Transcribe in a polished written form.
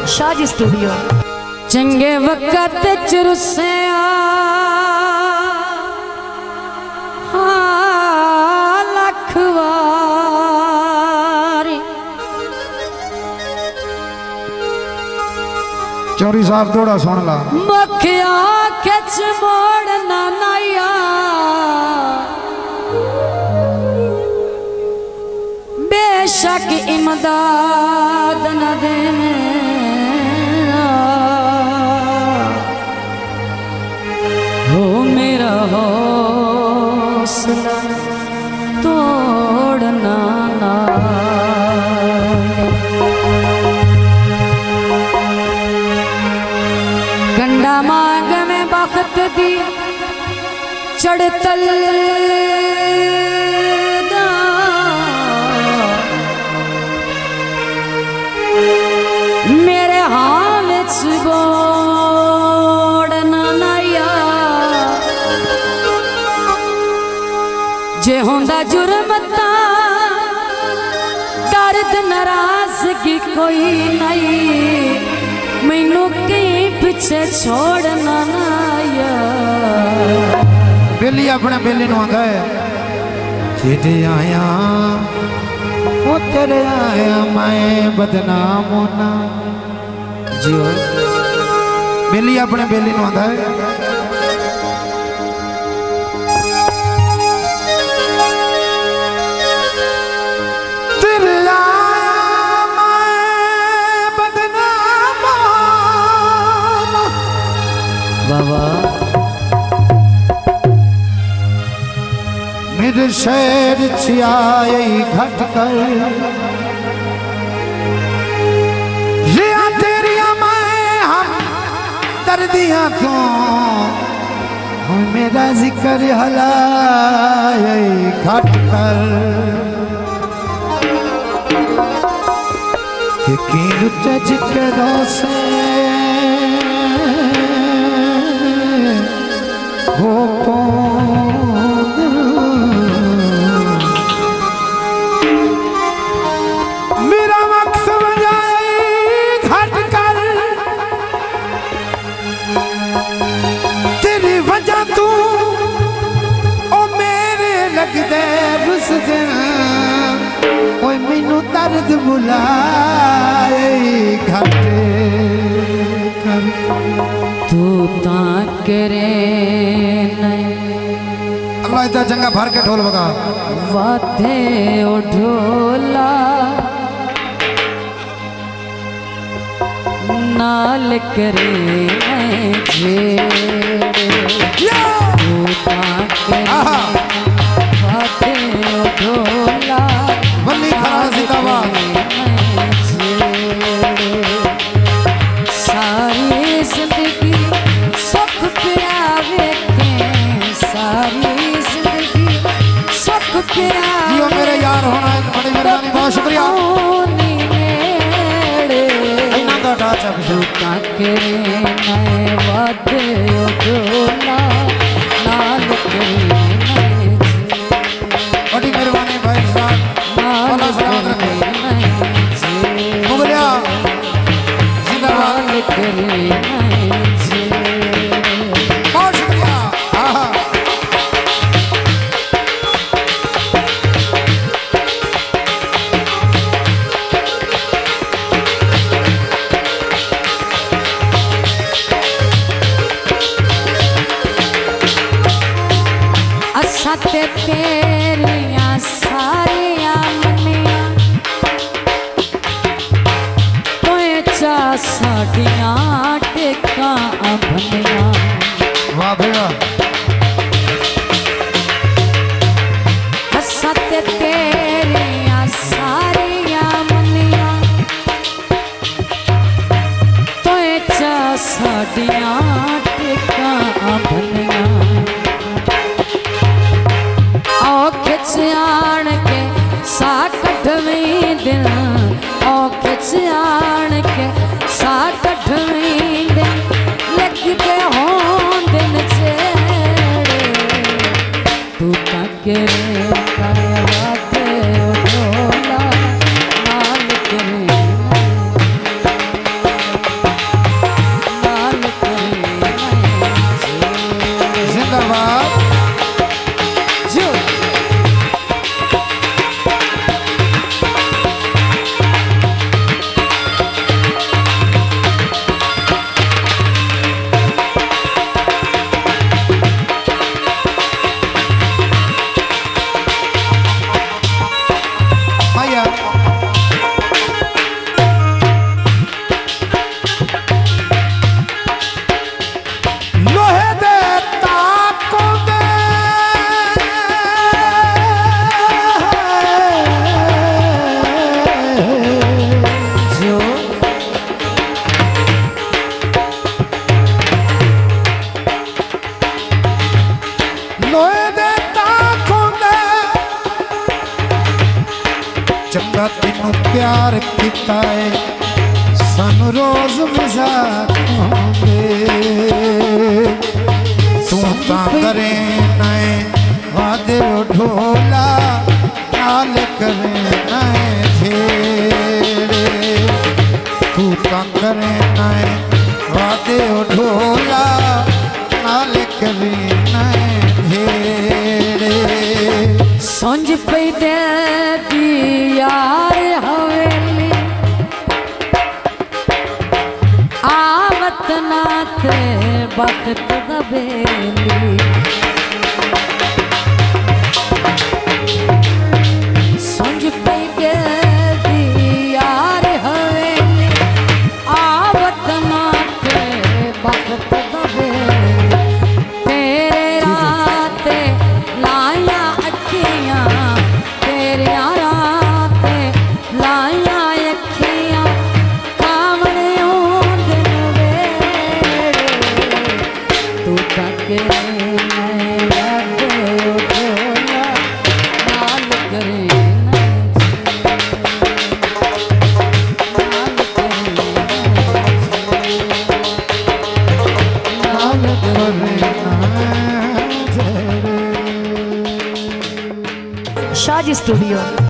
Shaz studio. चंगे वक्त चुरसे लखवारी चौरी साहब थोड़ा सुन ला। मखिया खिच मोड़ना नैया बेशक इमदाद न देने हो मेरा हौसला तोड़ना ना। गंडा मांग में बख्त दी चढ़तल मेरे हाल बोड़ना नैया जे होंदा जुर्म ता दर्द नाराजगी कोई नहीं मैनू कहीं पीछे छोड़ना नैया। बेली अपने बेली नु आंदा है तेरे आया ओ तेरे आया मैं बदनाम होना जियो। बेली अपने बेली नु आंदा है तेरे आया मैं बदनाम होना। बाबा मेरे शहर छियाई घट कर रिया तेरिया मैं हम दर्दियां क्यों मेरा जिक्र हलाई घट कर यकीन जिक्रों से हो मेरा वक्त बजाए घट कर तेरी वजह तू ओ मेरे लगदे रुस दिन ओए मैनू दर्द बुलाए घट कर तू ता करे नहीं अल्लाह इतना चंगा भर के ढोल बगा वादे ओ ढोला नाल करे नहीं जे तू ता करे वादे ओ ढोला बल्ली खरा सीतावा सारी जिंदगी सुख पिया वेखे सारी जिंदगी सुख पिया जियो मेरे यार होना है बड़ी मेहरबानी बहुत शुक्रिया। इन्हां दा डाचा झूठा करे नए वादे ओ ढोला नाल करे नए बड़ी मेहरबानी भाई साहब नाल करे नए मुगलिया नाल करे नए बहुत शुक्रिया। असते तेरिया सारिया मनिया तोए चा साडिया टेका बनिया। वाह भैया असते तेरिया सारिया मनिया तोए चा साडिया टेका बनिया। खिचाण के सा कढ़वी दिन ओ खिचाण के सा कढ़वी दिन लगते हो दिन छेड़े तू तक प्यार किता है सानू रोज मजाक होंदे तू तां करे नए वादे ढोला नाल करे नए झेड़े तू तां करे नए वादे ढोला नाल करे नए झेड़े संज पई दे दी यार हवेली आवत नाते वक्त दबेली संज पई दे दी यार हवेली आवत नाते वक्त दबेली तेरे राते लाया अखियां तेरे राते लाया अखियां कामने दिन वेड़े तू तक मैं यादे ढोला नाल करे नाल करे करे शाजी स्टूडियो।